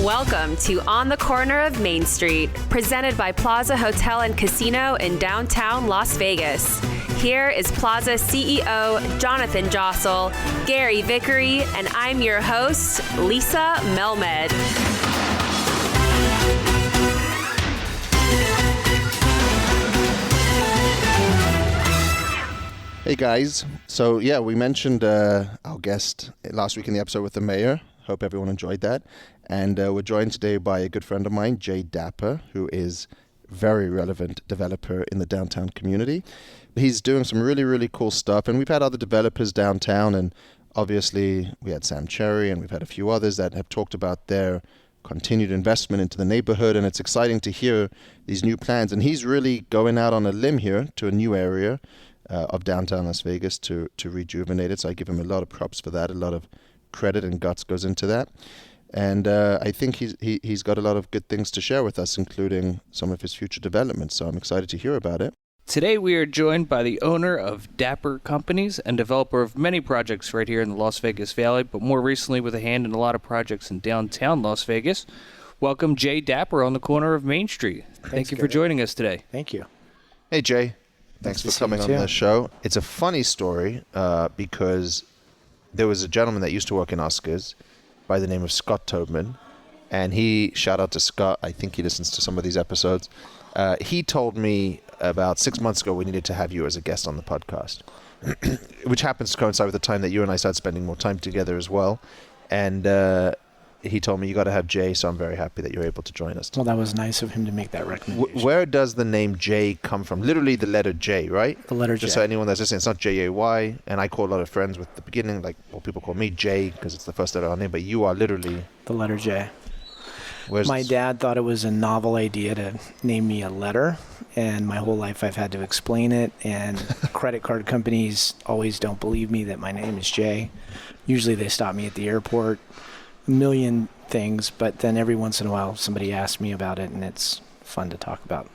Welcome to On the Corner of Main Street, presented by Plaza Hotel and Casino in downtown Las Vegas. Here is Plaza CEO Jonathan Jossel, Gary Vickery, and I'm your host, Lisa Melmed. Hey guys, so yeah, we mentioned our guest last week in the episode with the mayor. Hope everyone enjoyed that. And we're joined today by a good friend of mine, J Dapper, who is a very relevant developer in the downtown community. He's doing some really, really cool stuff. And we've had other developers downtown, and obviously we had Sam Cherry and we've had a few others that have talked about their continued investment into the neighborhood. And it's exciting to hear these new plans. And he's really going out on a limb here to a new area of downtown Las Vegas to rejuvenate it. So I give him a lot of props for that. A lot of credit and guts goes into that. And I think he's got a lot of good things to share with us, including some of his future developments. So I'm excited to hear about it. Today we are joined by the owner of Dapper Companies and developer of many projects right here in the Las Vegas Valley, but more recently with a hand in a lot of projects in downtown Las Vegas. Welcome, J Dapper, on the corner of Main Street. Thank you for joining us today. Thank you. Hey, Jay. Thanks for coming on the show. It's a funny story because there was a gentleman that used to work in Oscars by the name of Scott Tobman, and shout out to Scott, I think he listens to some of these episodes. He told me about 6 months ago we needed to have you as a guest on the podcast, which happens to coincide with the time that you and I started spending more time together as well. And he told me you got to have Jay, so I'm very happy that you're able to join us today. Well, that was nice of him to make that recommendation. Where does the name Jay come from? Literally the letter J, right? The letter J. Just so anyone that's listening, it's not J-A-Y, and I call a lot of friends with the beginning, like, well, people call me Jay because it's the first letter of our name, but you are literally... The letter J. My dad thought it was a novel idea to name me a letter, and my whole life I've had to explain it, and credit card companies always don't believe me that my name is Jay. Usually they stop me at the airport. A million things, but then every once in a while somebody asks me about it, and it's fun to talk about.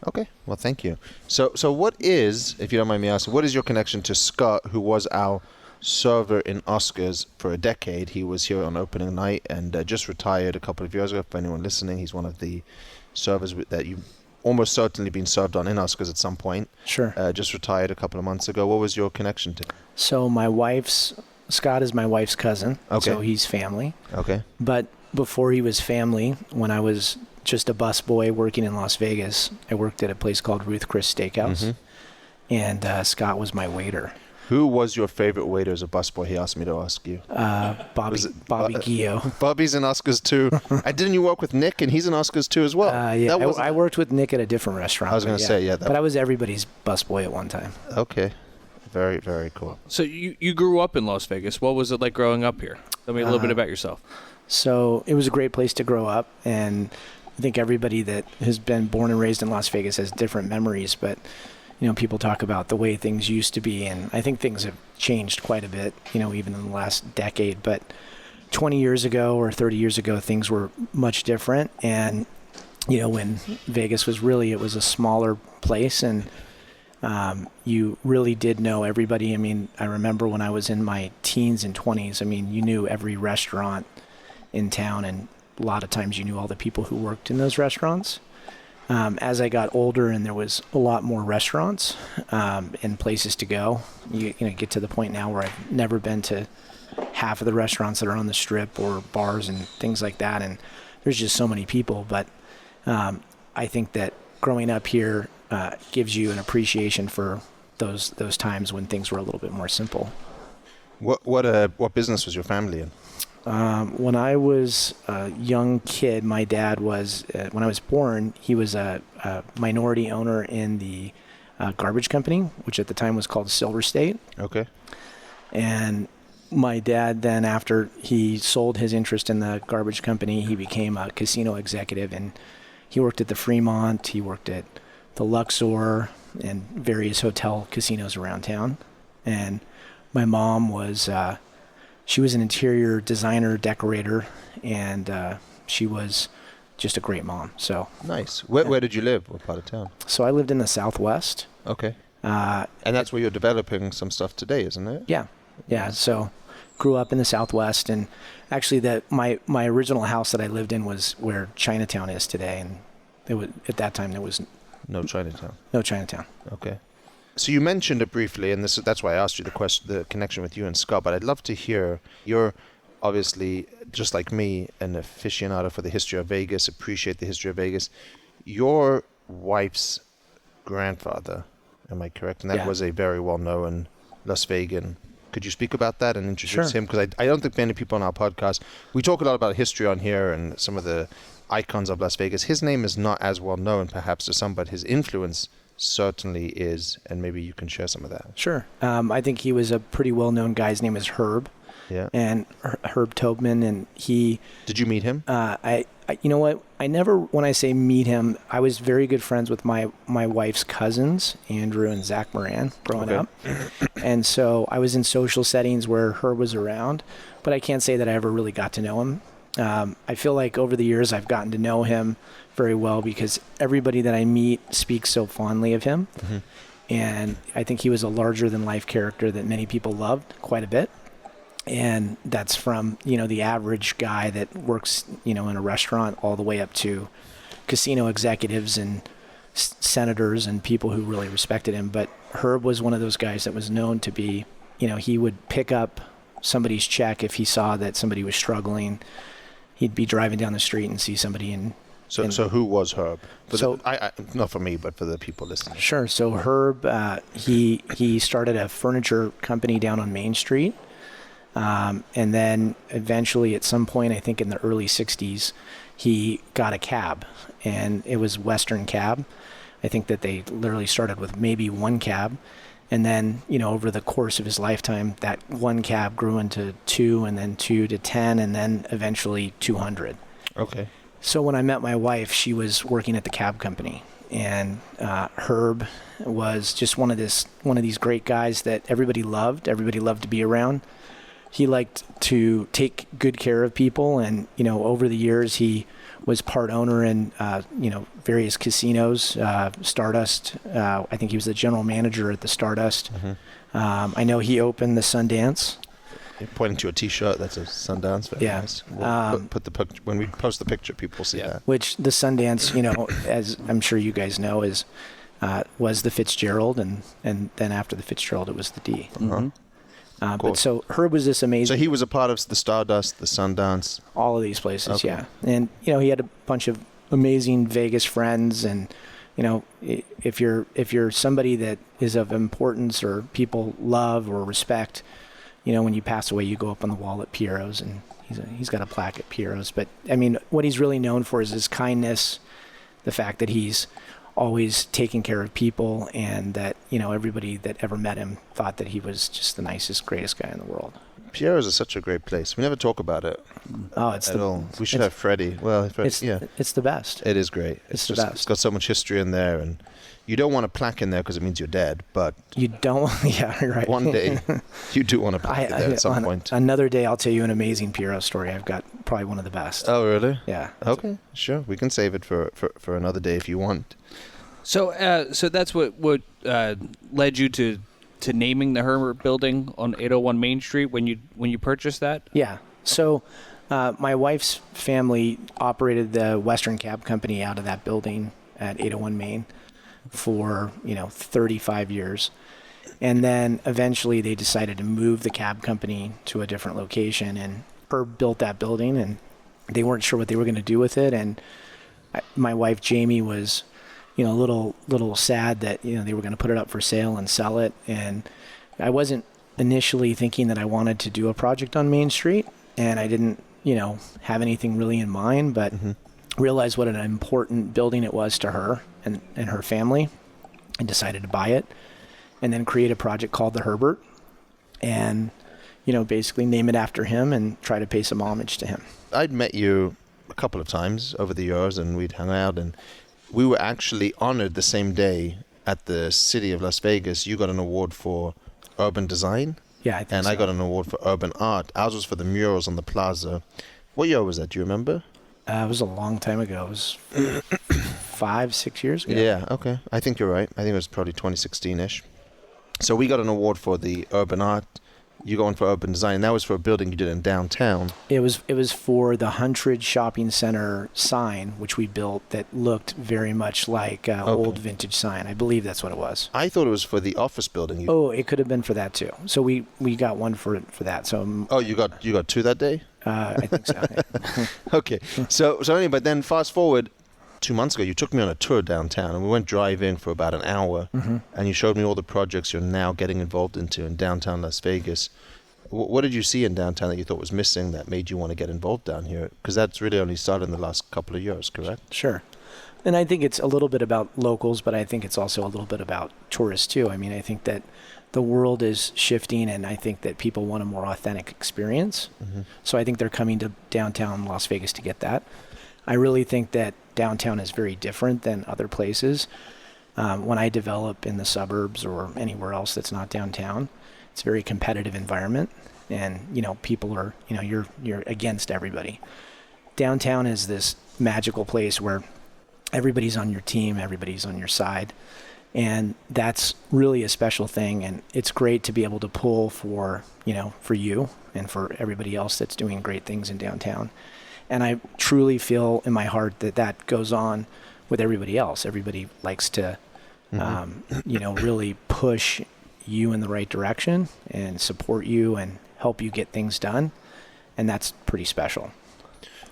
Okay, well, thank you. So what is, if you don't mind me asking, what is your connection to Scott, who was our server in Oscars for a decade? He was here on opening night and just retired a couple of years ago. For anyone listening, he's one of the servers that you've almost certainly been served on in Oscars at some point. Sure. Just retired a couple of months ago. What was your connection to? So Scott is my wife's cousin, so he's family. Okay. But before he was family, when I was just a busboy working in Las Vegas, I worked at a place called Ruth Chris Steakhouse, and Scott was my waiter. Who was your favorite waiter as a busboy? He asked me to ask you. Bobby Gio. Bobby's in Oscars too. Didn't you work with Nick, and he's in Oscars too as well? Yeah, I worked with Nick at a different restaurant. I was going to say, yeah. But I was everybody's busboy at one time. Okay. Very, very cool. So you grew up in Las Vegas. What was it like growing up here? Tell me a little bit about yourself. So it was a great place to grow up, and I think everybody that has been born and raised in Las Vegas has different memories, but people talk about the way things used to be, and I think things have changed quite a bit, even in the last decade. But 20 years ago or 30 years ago, things were much different, and when Vegas was it was a smaller place, and you really did know everybody. I mean, I remember when I was in my teens and 20s, you knew every restaurant in town, and a lot of times you knew all the people who worked in those restaurants. As I got older and there was a lot more restaurants and places to go, you get to the point now where I've never been to half of the restaurants that are on the strip or bars and things like that, and there's just so many people. But I think that growing up here gives you an appreciation for those times when things were a little bit more simple. What business was your family in? When I was a young kid, my dad was, when I was born, he was a minority owner in the garbage company, which at the time was called Silver State. Okay. And my dad then, after he sold his interest in the garbage company, he became a casino executive, and he worked at the Fremont, he worked at the Luxor and various hotel casinos around town. And my mom was, she was an interior designer, decorator, and she was just a great mom. So nice. Where did you live? What part of town? So I lived in the Southwest. Okay. And that's where you're developing some stuff today, isn't it? Yeah. So grew up in the Southwest, and actually my original house that I lived in was where Chinatown is today, and at that time there was No Chinatown. no Chinatown. Okay. So you mentioned it briefly, and that's why I asked you the connection with you and Scott, but I'd love to hear, you're obviously, just like me, an aficionado for the history of Vegas, appreciate the history of Vegas. Your wife's grandfather, am I correct? And that was a very well-known Las Vegan. Could you speak about that and introduce him? Because I don't think many people on our podcast, we talk a lot about history on here and some of the icons of Las Vegas. His name is not as well known perhaps to some, but his influence certainly is, and maybe you can share some of that. Sure. I think he was a pretty well-known guy. His name is Herb. Yeah. And Herb Tobman, and he... Did you meet him? I you know what? I never, when I say meet him, I was very good friends with my wife's cousins, Andrew and Zach Moran, growing up. And so I was in social settings where Herb was around, but I can't say that I ever really got to know him. I feel like over the years I've gotten to know him very well because everybody that I meet speaks so fondly of him. Mm-hmm. And I think he was a larger than life character that many people loved quite a bit. And that's from, the average guy that works, in a restaurant all the way up to casino executives and senators and people who really respected him. But Herb was one of those guys that was known to be, he would pick up somebody's check if he saw that somebody was struggling. He'd be driving down the street and see somebody So who was Herb? Not for me, but for the people listening. Sure. So Herb, he started a furniture company down on Main Street. And then eventually at some point, I think in the early 60s, he got a cab, and it was Western Cab. I think that they literally started with maybe one cab. And then, over the course of his lifetime, that one cab grew into 2, and then 2 to 10, and then eventually 200. Okay. So when I met my wife, she was working at the cab company, and Herb was just one of these great guys that everybody loved to be around. He liked to take good care of people, and over the years he was part owner in various casinos, Stardust. I think he was the general manager at the Stardust. Mm-hmm. I know he opened the Sundance. You're pointing to a T-shirt that's a Sundance. Very nice. We'll put the picture, when we post the picture, people will see that. Which the Sundance, as I'm sure you guys know, was the Fitzgerald, and then after the Fitzgerald, it was the D. Mm-hmm. But so Herb was this amazing. So he was a part of the Stardust, the Sundance. All of these places, yeah. And, he had a bunch of amazing Vegas friends. And, if you're somebody that is of importance or people love or respect, when you pass away, you go up on the wall at Piero's, and he's got a plaque at Piero's. But, I mean, what he's really known for is his kindness, the fact that he's always taking care of people, and that everybody that ever met him thought that he was just the nicest, greatest guy in the world. Piero's is such a great place. We never talk about it. Oh, it's at all. We should have Freddie. Well, it's the best. It is great. It's the best. It's got so much history in there, and you don't want a plaque in there because it means you're dead. But you don't. Yeah, you're right. One day you do want a plaque there at some point. Another day, I'll tell you an amazing Piero story. I've got probably one of the best. Oh, really? Yeah. Okay, sure. We can save it for another day if you want. So that's what led you to naming the Herbert Building on 801 Main Street when you purchased that? Yeah. So my wife's family operated the Western Cab Company out of that building at 801 Main for 35 years, and then eventually they decided to move the cab company to a different location. And Herb built that building, and they weren't sure what they were going to do with it. And my wife Jamie was a little sad that, they were going to put it up for sale and sell it. And I wasn't initially thinking that I wanted to do a project on Main Street, and I didn't, have anything really in mind, but realized what an important building it was to her and her family, and decided to buy it and then create a project called the Herbert, and, basically name it after him and try to pay some homage to him. I'd met you a couple of times over the years, and we'd hung out, and we were actually honored the same day at the city of Las Vegas. You got an award for urban design. Yeah, I think and so. I got an award for urban art. Ours was for the murals on the plaza. What year was that? Do you remember? It was a long time ago. It was 5-6 years ago. Yeah, okay. I think you're right. I think it was probably 2016-ish. So we got an award for the urban art you go in for urban design, and that was for a building you did in downtown. It was for the Huntridge Shopping Center sign, which we built that looked very much like old vintage sign. I believe that's what it was. I thought it was for the office building. It could have been for that too. So we got one for that. So you got two that day? I think so. Yeah. Okay. So anyway, but then fast forward 2 months ago, you took me on a tour downtown, and we went driving for about an hour, and you showed me all the projects you're now getting involved into in downtown Las Vegas. What did you see in downtown that you thought was missing that made you want to get involved down here? Because that's really only started in the last couple of years, correct? Sure. And I think it's a little bit about locals, but I think it's also a little bit about tourists too. I mean, I think that the world is shifting, and I think that people want a more authentic experience. So I think they're coming to downtown Las Vegas to get that. I really think that downtown is very different than other places. When I develop in the suburbs or anywhere else that's not downtown, it's a very competitive environment, and people are you're against everybody. Downtown is this magical place where everybody's on your team, everybody's on your side, and that's really a special thing. And it's great to be able to pull for you and for everybody else that's doing great things in downtown. And I truly feel in my heart that goes on with everybody else. Everybody likes to, really push you in the right direction and support you and help you get things done. And that's pretty special.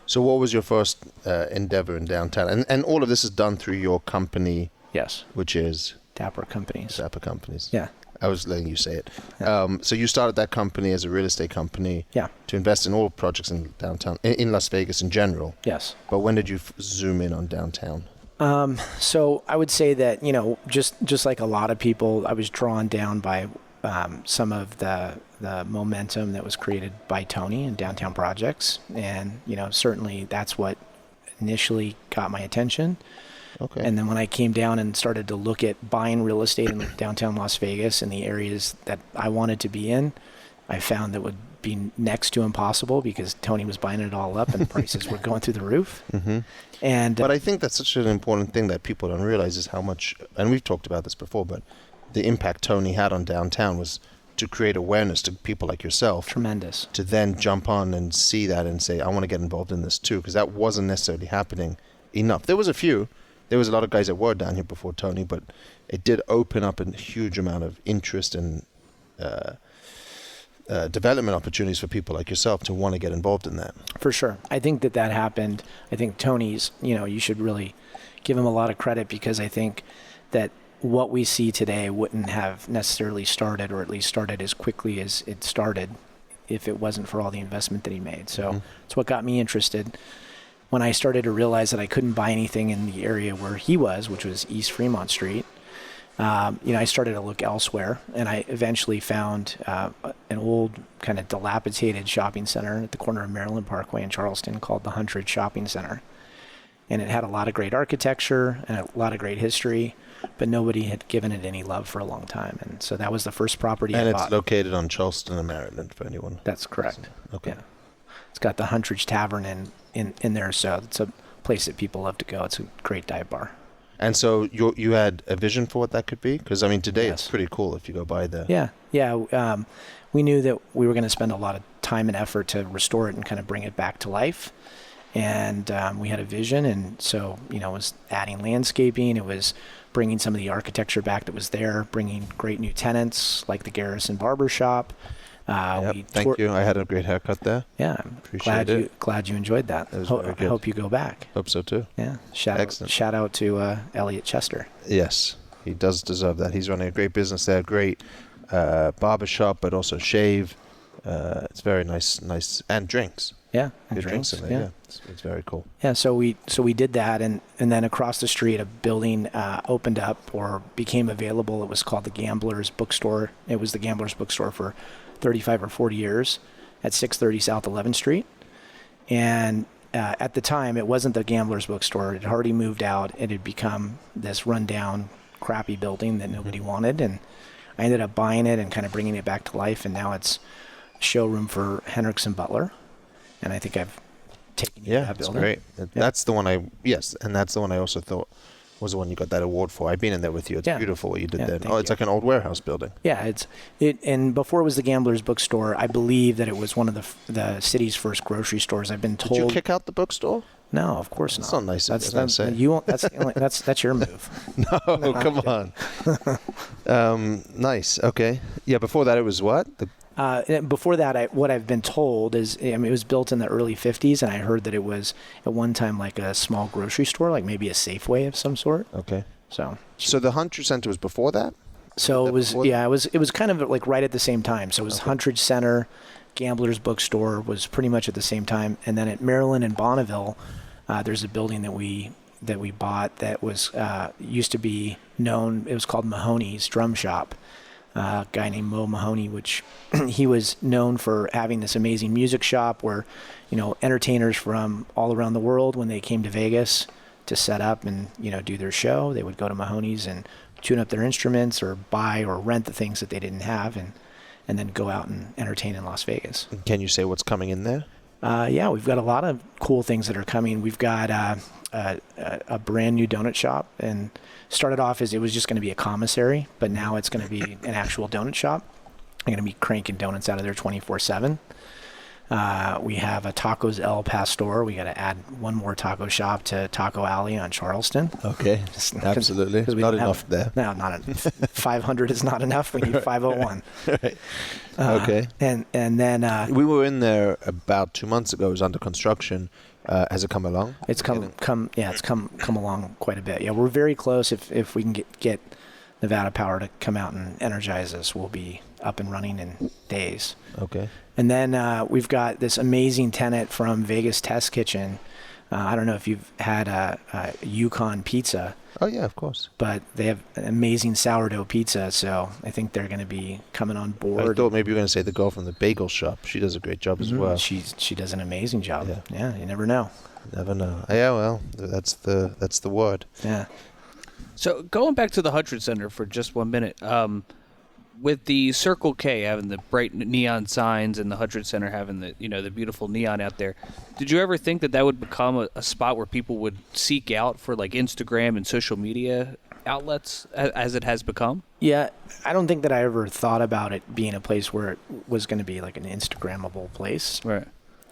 So what was your first endeavor in downtown? And all of this is done through your company. Yes. Which is? Dapper Companies. Dapper Companies. Yeah. I was letting you say it. Yeah. So you started that company as a real estate company to invest in all projects in downtown, in Las Vegas in general. Yes. But when did you zoom in on downtown? So I would say that, just like a lot of people, I was drawn down by some of the momentum that was created by Tony in downtown projects. And, certainly that's what initially got my attention. Okay. And then when I came down and started to look at buying real estate in downtown Las Vegas in the areas that I wanted to be in, I found that would be next to impossible because Tony was buying it all up and prices were going through the roof. But I think that's such an important thing that people don't realize is how much, and we've talked about this before, but the impact Tony had on downtown was to create awareness to people like yourself. Tremendous. To then jump on and see that and say, I want to get involved in this too, because that wasn't necessarily happening enough. There was a lot of guys that were down here before Tony, but it did open up a huge amount of interest and development opportunities for people like yourself to want to get involved in that. For sure. I think that happened. I think Tony's, you should really give him a lot of credit because I think that what we see today wouldn't have necessarily started, or at least started as quickly as it started, if it wasn't for all the investment that he made. So it's what got me interested. When I started to realize that I couldn't buy anything in the area where he was, which was East Fremont Street, I started to look elsewhere, and I eventually found an old kind of dilapidated shopping center at the corner of Maryland Parkway in Charleston called the Huntridge Shopping Center. And it had a lot of great architecture and a lot of great history, but nobody had given it any love for a long time. And so that was the first property I bought. And it's located on Charleston and Maryland for anyone. That's correct. Okay. Yeah. It's got the Huntridge Tavern in there, so it's a place that people love to go. It's a great dive bar. And so you had a vision for what that could be? Because, today it's pretty cool if you go by there. Yeah. We knew that we were going to spend a lot of time and effort to restore it and kind of bring it back to life. And we had a vision, and so, it was adding landscaping. It was bringing some of the architecture back that was there, bringing great new tenants like the Garrison Barber Shop. Thank you. I had a great haircut there. Yeah, I'm glad you enjoyed that. It was very good. I hope you go back. Hope so too. Yeah. Shout out to Elliot Chester. Yes, he does deserve that. He's running a great business there. Great barber shop, but also shave. It's very nice, and drinks. Yeah, and good drinks in there. Yeah. It's very cool. Yeah, so we did that, and then across the street, a building opened up or became available. It was called the Gamblers Bookstore. It was the Gamblers Bookstore for 35 or 40 years at 630 South 11th Street. And at the time, it wasn't the Gamblers Bookstore. It had already moved out. It had become this rundown, crappy building that nobody wanted. And I ended up buying it and kind of bringing it back to life. And now it's a showroom for Hendricks and Butler. And I think I've taken you to that building. That's great. That's the one and that's the one I also thought was the one you got that award for. I've been in there with you. It's beautiful what you did there. Thank It's you. like an old warehouse building. Yeah, and before it was the Gambler's Bookstore, I believe that it was one of the city's first grocery stores. I've been told. Did you kick out the bookstore? No, of course not. That's not nice of you, I was gonna say. You won't, that's your move. No, come on. Nice. Okay. Yeah. Before that, it was what? Before that, what I've been told is, it was built in the early 50s, and I heard that it was at one time like a small grocery store, like maybe a Safeway of some sort. Okay. So the Huntridge Center was before that? So it was, it was kind of like right at the same time. So it was Huntridge Center, Gambler's Bookstore was pretty much at the same time, and then at Maryland and Bonneville, there's a building that we bought that was used to be known. It was called Mahoney's Drum Shop. A guy named Mo Mahoney, which he was known for having this amazing music shop where, entertainers from all around the world, when they came to Vegas to set up and, do their show, they would go to Mahoney's and tune up their instruments or buy or rent the things that they didn't have and then go out and entertain in Las Vegas. Can you say what's coming in there? Yeah, we've got a lot of cool things that are coming. We've got a brand new donut shop, and started off as it was just going to be a commissary, but now it's going to be an actual donut shop. I'm going to be cranking donuts out of there 24/7. We have a Tacos El Pastor. We got to add one more taco shop to Taco Alley on Charleston. Okay, absolutely. Not enough there. No, not 500 is not enough. We need 501. Right. Okay. And then we were in there about 2 months ago. It was under construction. Has it come along? It's come along quite a bit. Yeah, we're very close. If we can get Nevada Power to come out and energize us, we'll be up and running in days. Okay. And then we've got this amazing tenant from Vegas Test Kitchen. I don't know if you've had a Yukon pizza. Oh, yeah, of course. But they have an amazing sourdough pizza, so I think they're going to be coming on board. I thought maybe you were going to say the girl from the bagel shop. She does a great job as well. She does an amazing job. Yeah, you never know. Never know. Yeah, well, that's the word. Yeah. So going back to the Huntridge Center for just 1 minute, with the Circle K having the bright neon signs and the Huntridge Center having the beautiful neon out there, did you ever think that would become a spot where people would seek out for like Instagram and social media outlets as it has become? Yeah, I don't think that I ever thought about it being a place where it was going to be like an Instagrammable place. Right.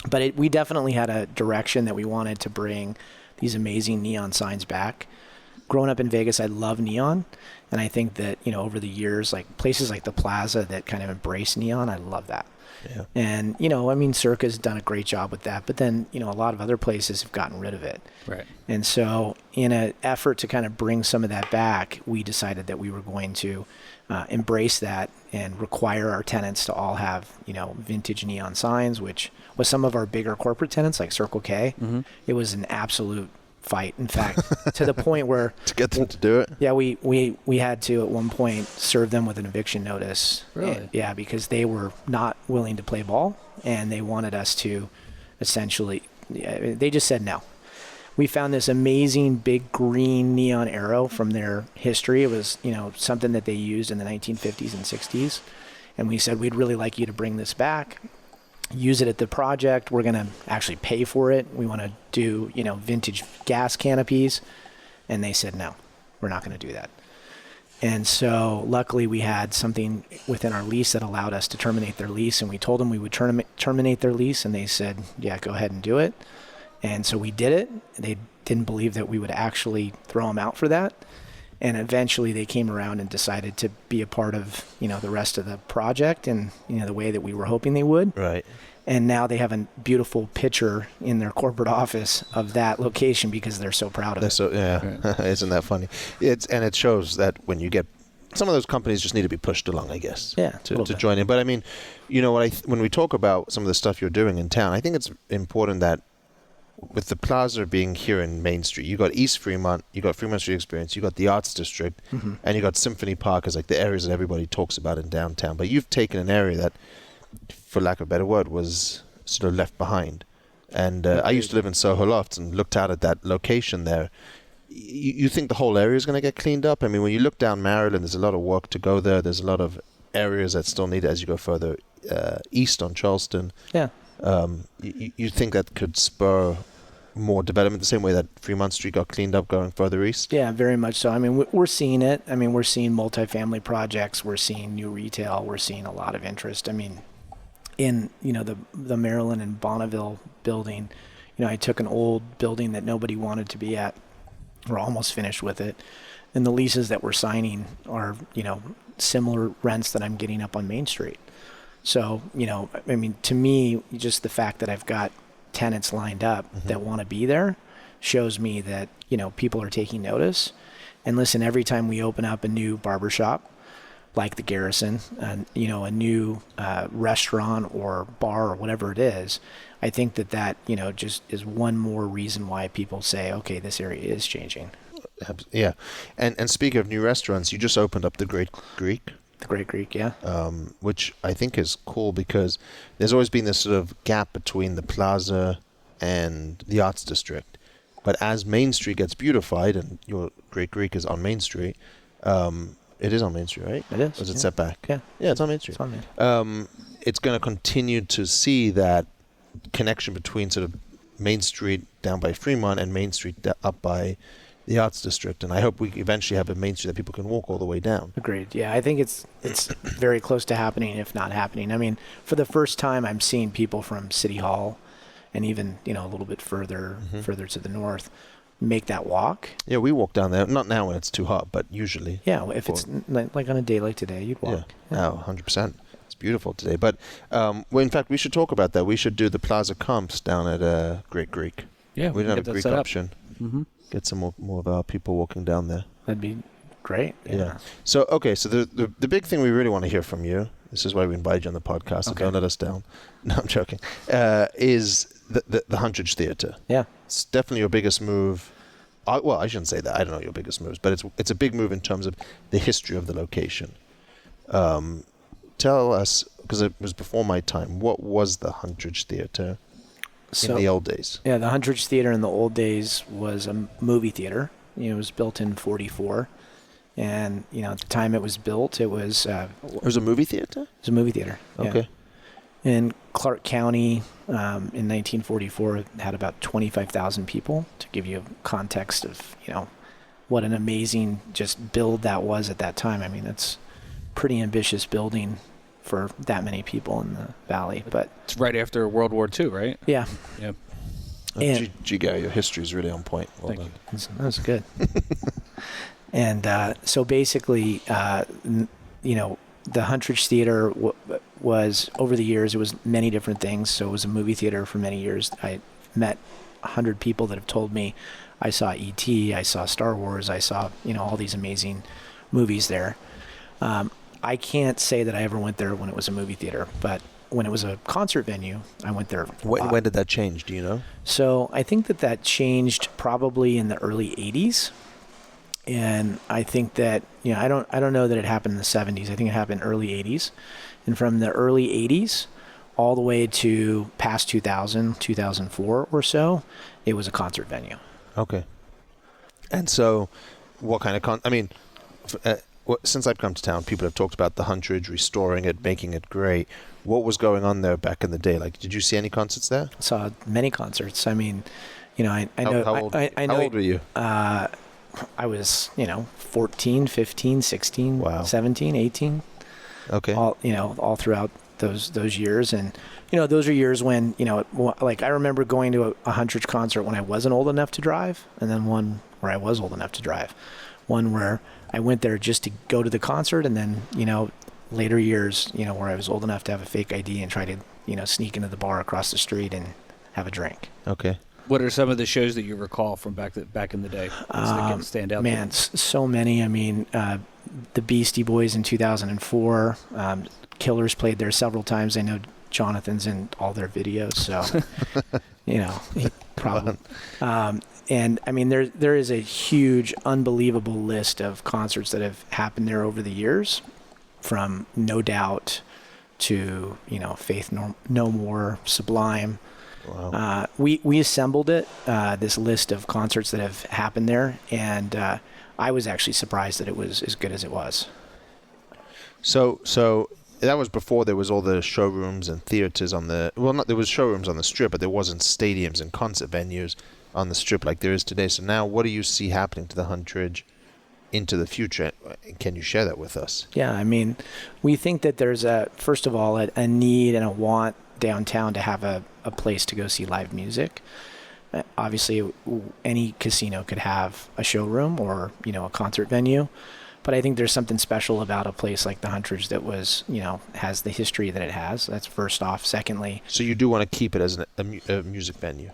But we definitely had a direction that we wanted to bring these amazing neon signs back. Growing up in Vegas, I love neon. And I think that, over the years, like places like the Plaza that kind of embrace neon, I love that. Yeah. And, Circa's done a great job with that. But then, a lot of other places have gotten rid of it. Right. And so in an effort to kind of bring some of that back, we decided that we were going to embrace that and require our tenants to all have, vintage neon signs, which with some of our bigger corporate tenants like Circle K, it was an absolute fight. In fact, to the point where to get them to do it. Yeah, we had to at one point serve them with an eviction notice. Really? Yeah, because they were not willing to play ball, and they wanted us to essentially. They just said no. We found this amazing big green neon arrow from their history. It was something that they used in the 1950s and 60s, and we said we'd really like you to bring this back. Use it at the project. We're going to actually pay for it. We want to do, vintage gas canopies. And they said, no, we're not going to do that. And so luckily we had something within our lease that allowed us to terminate their lease. And we told them we would terminate their lease. And they said, yeah, go ahead and do it. And so we did it. They didn't believe that we would actually throw them out for that. And eventually they came around and decided to be a part of, the rest of the project and, the way that we were hoping they would. Right. And now they have a beautiful picture in their corporate office of that location because they're so proud of it. So, yeah. Right. Isn't that funny? It shows that when you get some of those companies just need to be pushed along, I guess. Yeah. To join in. But I mean, when we talk about some of the stuff you're doing in town, I think it's important that with the plaza being here in Main Street, you got East Fremont, you got Fremont Street Experience, you got the Arts District, and you got Symphony Park as like the areas that everybody talks about in downtown. But you've taken an area that, for lack of a better word, was sort of left behind. And I used to live in Soho Lofts and looked out at that location there. You think the whole area is going to get cleaned up? I mean, when you look down Maryland, there's a lot of work to go there. There's a lot of areas that still need it as you go further east on Charleston. Yeah. You think that could spur more development, the same way that Fremont Street got cleaned up going further east? Yeah, very much so. I mean, we're seeing it. I mean, we're seeing multifamily projects. We're seeing new retail. We're seeing a lot of interest. I mean, in, the Maryland and Bonneville building, I took an old building that nobody wanted to be at. We're almost finished with it. And the leases that we're signing are, similar rents that I'm getting up on Main Street. So, I mean, to me, just the fact that I've got tenants lined up that want to be there shows me that, people are taking notice. And listen, every time we open up a new barbershop, like the Garrison, and, a new restaurant or bar or whatever it is, I think that, just is one more reason why people say, okay, this area is changing. Yeah. And speaking of new restaurants, you just opened up the Great Greek. The Great Greek, yeah. Which I think is cool because there's always been this sort of gap between the plaza and the arts district. But as Main Street gets beautified, and your Great Greek is on Main Street, it is on Main Street, right? It is. Or is it set back? Yeah. Yeah, it's on Main Street. It's on Main. It's going to continue to see that connection between sort of Main Street down by Fremont and Main Street up by the arts district, and I hope we eventually have a Main Street that people can walk all the way down. Agreed. Yeah, I think it's very close to happening, if not happening. I mean, for the first time, I'm seeing people from City Hall, and even a little bit further to the north, make that walk. Yeah, we walk down there. Not now when it's too hot, but usually. Yeah, if it's like on a day like today, you'd walk. Yeah, 100%. It's beautiful today. But well, in fact, we should talk about that. We should do the Plaza Comps down at Great Greek. Yeah, we don't have a Greek option. Mm-hmm. Get some more of our people walking down there. That'd be great. Yeah. So, okay, so the big thing we really want to hear from you, this is why we invited you on the podcast, so don't let us down. No, I'm joking, is the Huntridge Theater. Yeah. It's definitely your biggest move. Well, I shouldn't say that. I don't know your biggest moves, but it's a big move in terms of the history of the location. Tell us, because it was before my time, what was the Huntridge Theater in the old days? Yeah, the Huntridge Theater in the old days was a movie theater. It was built in 1944. And, at the time it was built, it was... it was a movie theater? It was a movie theater. Okay. Yeah. In Clark County, in 1944, it had about 25,000 people, to give you context of, what an amazing just build that was at that time. I mean, that's pretty ambitious building for that many people in the valley. But it's right after World War II, right? Yeah. Yep. Gee, Gary, your history is really on point. Well done. That was good. And so basically, the Huntridge Theater was, over the years, it was many different things. So it was a movie theater for many years. I met 100 people that have told me I saw E.T., I saw Star Wars, I saw, all these amazing movies there. I can't say that I ever went there when it was a movie theater, but when it was a concert venue, I went there. When did that change? Do you know? So I think that changed probably in the early 80s. And I think that, I don't know that it happened in the 70s. I think it happened early 80s. And from the early 80s all the way to past 2000, 2004 or so, it was a concert venue. Okay. And so what kind of since I've come to town, people have talked about the Huntridge, restoring it, making it great. What was going on there back in the day? Like, did you see any concerts there? I saw many concerts. I mean, I know. How old were you? I was, 14, 15, 16, wow. 17, 18. Okay. All throughout those years. And, those are years when, like I remember going to a Huntridge concert when I wasn't old enough to drive, and then one where I was old enough to drive. One where I went there just to go to the concert, and then, later years, where I was old enough to have a fake ID and try to, sneak into the bar across the street and have a drink. Okay. What are some of the shows that you recall from back in the day that stand out? Man, so many. I mean, the Beastie Boys in 2004. Killers played there several times. I know Jonathan's in all their videos, so probably. And I mean, there is a huge, unbelievable list of concerts that have happened there over the years, from No Doubt to Faith No More, Sublime. Wow. We assembled it, this list of concerts that have happened there, and I was actually surprised that it was as good as it was. So that was before there was all the showrooms and theaters there was showrooms on the strip, but there wasn't stadiums and concert venues on the strip like there is today. So now what do you see happening to the Huntridge into the future? Can you share that with us? Yeah, I mean, we think that there's first of all, a need and a want downtown to have a place to go see live music. Obviously, any casino could have a showroom or, a concert venue. But I think there's something special about a place like the Huntridge that has the history that it has. That's first off. Secondly, so you do want to keep it as a music venue?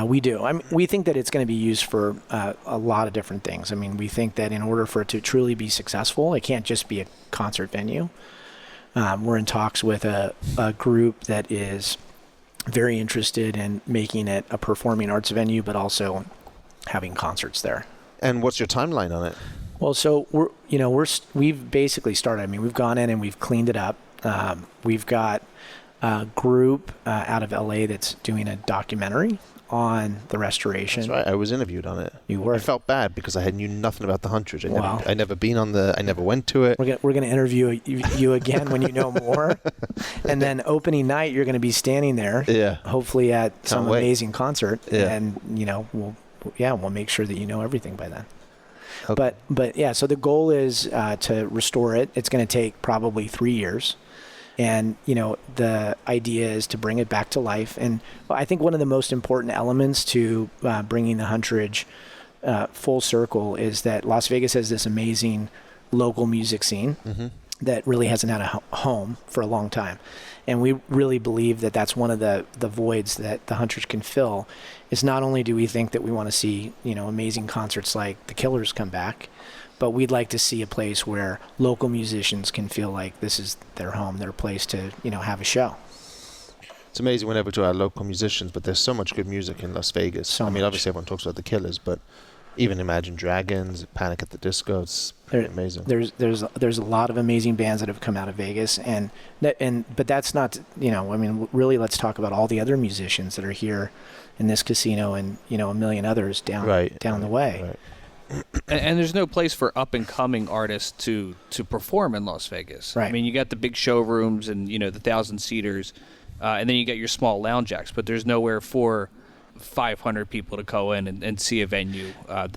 We do. I mean, we think that it's going to be used for a lot of different things. I mean, we think that in order for it to truly be successful, it can't just be a concert venue. We're in talks with a group that is very interested in making it a performing arts venue, but also having concerts there. And what's your timeline on it? Well, so we've basically started. I mean, we've gone in and we've cleaned it up. We've got a group out of LA that's doing a documentary on the restoration. That's right. I was interviewed on it. You were. I felt bad because I knew nothing about the Huntridge. I never been on I never went to it. We're going to interview you again when you know more. And then opening night, you're going to be standing there. Yeah. Hopefully at some amazing concert. Yeah. And we'll make sure that you know everything by then. Okay. But yeah, so the goal is to restore it. It's going to take probably 3 years. And, the idea is to bring it back to life. And I think one of the most important elements to bringing the Huntridge full circle is that Las Vegas has this amazing local music scene that really hasn't had a home for a long time. And we really believe that that's one of the voids that the Huntridge can fill. Is not only do we think that we want to see, amazing concerts like the Killers come back, but we'd like to see a place where local musicians can feel like this is their home, their place to, have a show. It's amazing whenever to our local musicians, but there's so much good music in Las Vegas. Obviously everyone talks about the Killers, but even Imagine Dragons, Panic at the Disco, it's amazing. There's a lot of amazing bands that have come out of Vegas, but that's not, really let's talk about all the other musicians that are here in this casino and, a million others down the way. Right. And there's no place for up-and-coming artists to perform in Las Vegas. Right. I mean, you got the big showrooms and, the 1,000-seaters, and then you got your small lounge acts, but there's nowhere for 500 people to go in and see a venue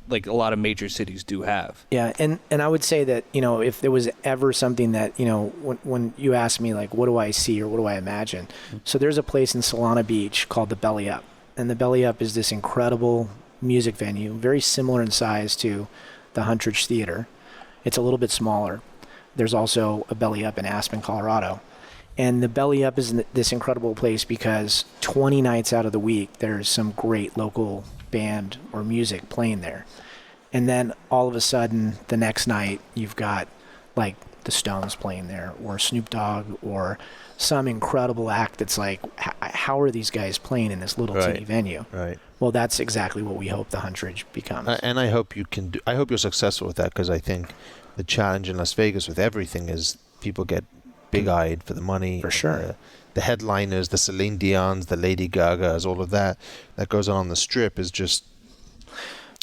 like a lot of major cities do have. Yeah, and I would say that, if there was ever something that, when you ask me, like, what do I see or what do I imagine? So there's a place in Solana Beach called the Belly Up, and the Belly Up is this incredible music venue, very similar in size to the Huntridge Theater. It's a little bit smaller. There's also a Belly Up in Aspen, Colorado. And the Belly Up is this incredible place because 20 nights out of the week, there's some great local band or music playing there. And then all of a sudden, the next night, you've got like the Stones playing there, or Snoop Dogg, or some incredible act that's like, how are these guys playing in this little teeny venue? Right. Well, that's exactly what we hope the Huntridge becomes. And I hope you can I hope you're successful with that, because I think the challenge in Las Vegas with everything is people get big-eyed for the money. For sure. The headliners, the Celine Dion's, the Lady Gaga's, all of that goes on the Strip is just.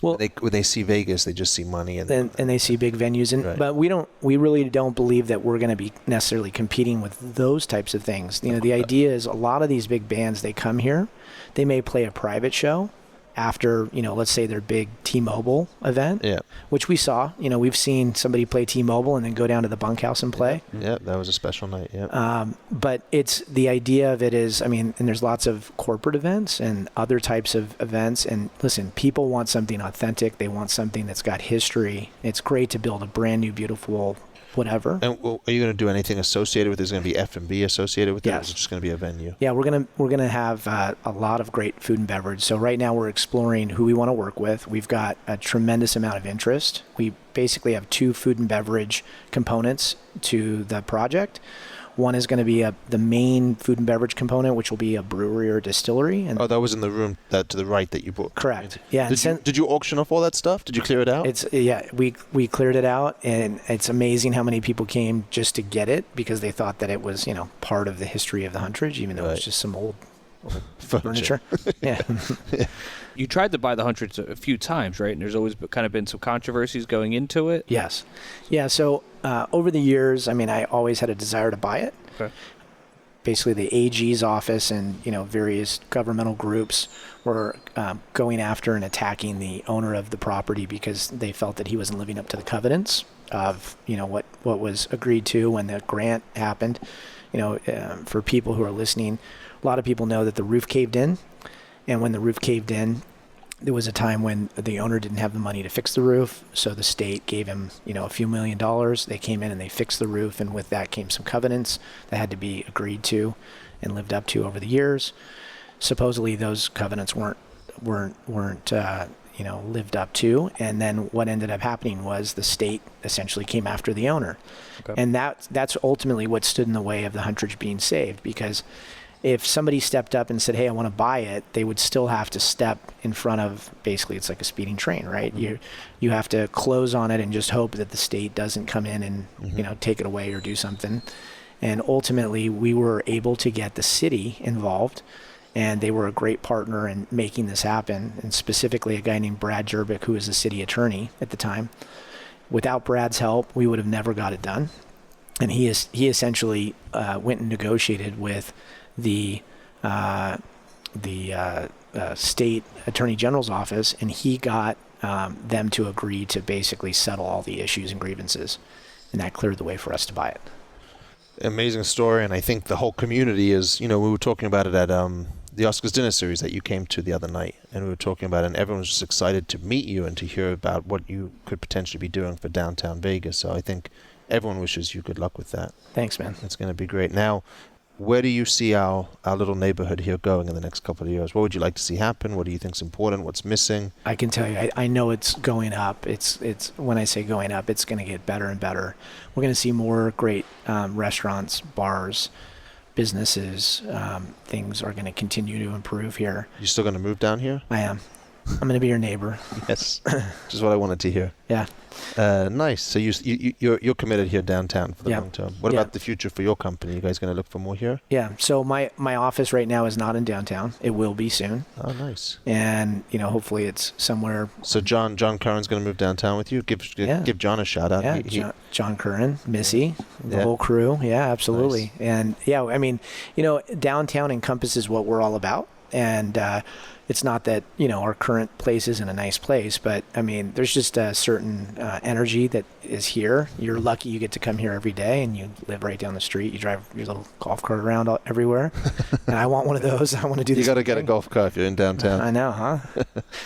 Well, when they see Vegas, they just see money and they see big venues, but we really don't believe that we're going to be necessarily competing with those types of things. The idea is a lot of these big bands, they come here, they may play a private show after, let's say their big T-Mobile event, which we saw. We've seen somebody play T-Mobile and then go down to the bunkhouse and play. Yeah, that was a special night, yeah. But it's the idea of it is, and there's lots of corporate events and other types of events. And listen, people want something authentic. They want something that's got history. It's great to build a brand new, beautiful whatever. And are you going to do anything associated with it? Is going to be F&B associated with it? Yes. Or is it just going to be a venue? Yeah, we're gonna have a lot of great food and beverage. So right now we're exploring who we want to work with. We've got a tremendous amount of interest. We basically have 2 food and beverage components to the project. One is going to be the main food and beverage component, which will be a brewery or distillery. And that was in the room to the right that you bought. Correct. Yeah. Did you auction off all that stuff? Did you clear it out? We cleared it out, and it's amazing how many people came just to get it because they thought that it was part of the history of the Huntridge, even though it was just some old furniture. Yeah. You tried to buy the Huntridge a few times, right? And there's always kind of been some controversies going into it. Yes. Yeah. So over the years, I always had a desire to buy it. Okay. basically the AG's office and various governmental groups were going after and attacking the owner of the property because they felt that he wasn't living up to the covenants of what was agreed to when the grant happened. For people who are listening, a lot of people know that the roof caved in, and when the roof caved in, there was a time when the owner didn't have the money to fix the roof, so the state gave him, a few $1 million. They came in and they fixed the roof, and with that came some covenants that had to be agreed to and lived up to over the years. Supposedly, those covenants weren't lived up to, and then what ended up happening was the state essentially came after the owner, and that's ultimately what stood in the way of the Huntridge being saved, because if somebody stepped up and said, hey, I want to buy it, they would still have to step in front of, basically it's like a speeding train, right? Mm-hmm. You have to close on it and just hope that the state doesn't come in and take it away or do something. And ultimately, we were able to get the city involved, and they were a great partner in making this happen, and specifically a guy named Brad Jerbick, who was the city attorney at the time. Without Brad's help, we would have never got it done. And he essentially went and negotiated with the state attorney general's office, and he got them to agree to basically settle all the issues and grievances, and that cleared the way for us to buy it. Amazing story, and I think the whole community is, we were talking about it at the Oscars dinner series that you came to the other night, and we were talking about it, and everyone was just excited to meet you and to hear about what you could potentially be doing for downtown Vegas. So I think everyone wishes you good luck with that. Thanks, man. It's going to be great. Now, where do you see our little neighborhood here going in the next couple of years? What would you like to see happen? What do you think is important? What's missing? I can tell you, I know it's going up. It's when I say going up, it's going to get better and better. We're going to see more great restaurants, bars, businesses. Things are going to continue to improve here. You still going to move down here? I am. I'm going to be your neighbor. Yes, which is what I wanted to hear. Yeah. Nice. So you're committed here downtown for the long term. What about the future for your company? You guys going to look for more here? Yeah. So my office right now is not in downtown. It will be soon. Oh, nice. And hopefully it's somewhere. So John Curran's going to move downtown with you. Give John a shout out. Yeah. John Curran, Missy, the whole crew. Yeah, absolutely. Nice. And downtown encompasses what we're all about. And it's not that our current place isn't a nice place, but there's just a certain energy that is here. You're lucky you get to come here every day, and you live right down the street. You drive your little golf cart around everywhere, and I want one of those. I want to do this. You got to get a golf cart if you're in downtown. I know, huh?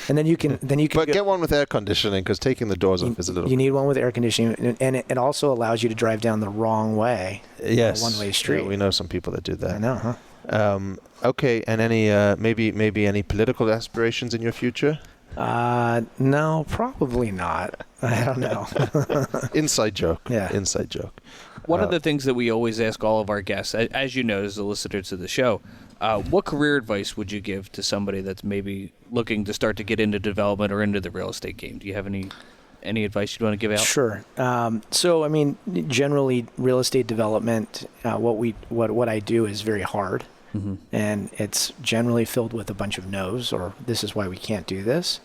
And then you can. But get one with air conditioning, because taking the doors off is a little. You need one with air conditioning, and it also allows you to drive down the wrong way. Yes, one-way street. Yeah, we know some people that do that. I know, huh? Okay, and any maybe any political aspirations in your future? No, probably not. I don't know. Inside joke. Yeah. Inside joke. One of the things that we always ask all of our guests, as you know, as a listener to the show, what career advice would you give to somebody that's maybe looking to start to get into development or into the real estate game? Do you have any advice you'd want to give out? Sure. Generally, real estate development, what I do is very hard. Mm-hmm. And it's generally filled with a bunch of no's, or this is why we can't do this.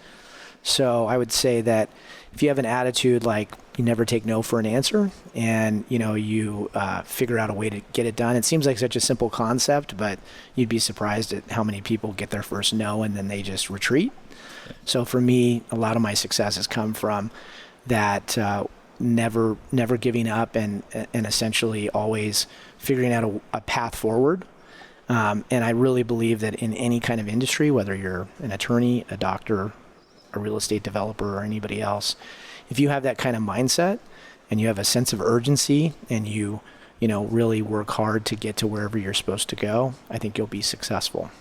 So I would say that if you have an attitude like you never take no for an answer, and you figure out a way to get it done. It seems like such a simple concept, but you'd be surprised at how many people get their first no and then they just retreat. So for me, a lot of my success has come from that never giving up and essentially always figuring out a path forward. And I really believe that in any kind of industry, whether you're an attorney, a doctor, a real estate developer, or anybody else, if you have that kind of mindset and you have a sense of urgency and you really work hard to get to wherever you're supposed to go, I think you'll be successful.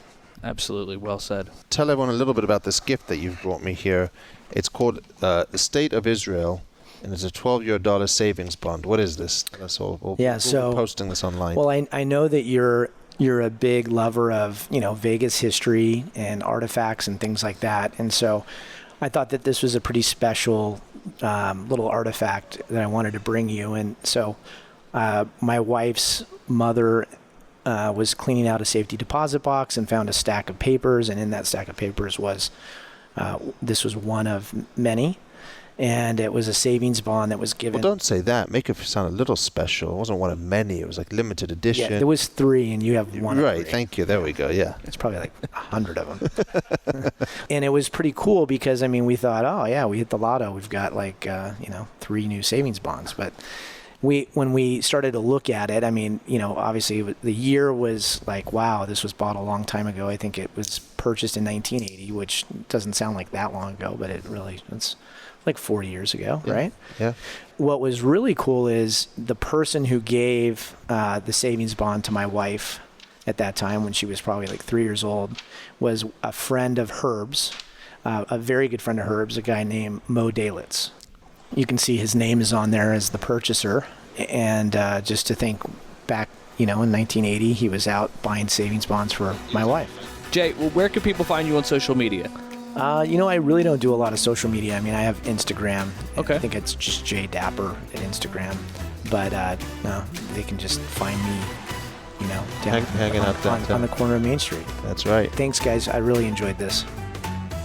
Absolutely. Well said. Tell everyone a little bit about this gift that you've brought me here. It's called the State of Israel, and it's a $12 dollar savings bond. What is this? We'll be posting this online. Well, I know that you're a big lover of, Vegas history and artifacts and things like that. And so I thought that this was a pretty special little artifact that I wanted to bring you. And so my wife's mother was cleaning out a safety deposit box and found a stack of papers. And in that stack of papers was, this was one of many. and it was a savings bond that was given. Well, don't say that. Make it sound a little special. It wasn't one of many. It was like limited edition. Yeah, there was 3, and you have one. Right. Thank you. There we go. Yeah. It's probably like 100 of them. And it was pretty cool because, I mean, we thought, oh, yeah, we hit the lotto. We've got like, 3 new savings bonds. But when we started to look at it, I mean, obviously the year was like, wow, this was bought a long time ago. I think it was purchased in 1980, which doesn't sound like that long ago, but it's like 40 years ago, right? Yeah. What was really cool is the person who gave the savings bond to my wife at that time, when she was probably like 3 years old, was a friend of Herb's, a very good friend of Herb's, a guy named Mo Dalitz. You can see his name is on there as the purchaser. And just to think back, in 1980, he was out buying savings bonds for my wife. Jay, well, where can people find you on social media? I really don't do a lot of social media. I mean, I have Instagram. Okay. I think it's just J Dapper at Instagram. But no, they can just find me, down hanging out downtown on the corner of Main Street. That's right. Thanks, guys. I really enjoyed this.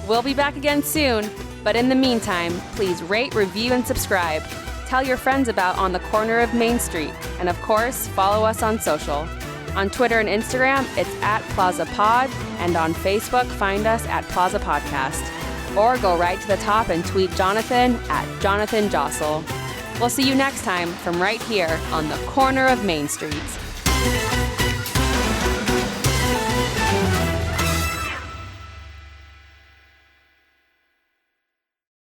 We'll be back again soon, but in the meantime, please rate, review, and subscribe. Tell your friends about On the Corner of Main Street, and of course, follow us on social. On Twitter and Instagram, it's @PlazaPod, and on Facebook, find us at Plaza Podcast. Or go right to the top and tweet Jonathan @JonathanJossel. We'll see you next time from right here on the corner of Main Street.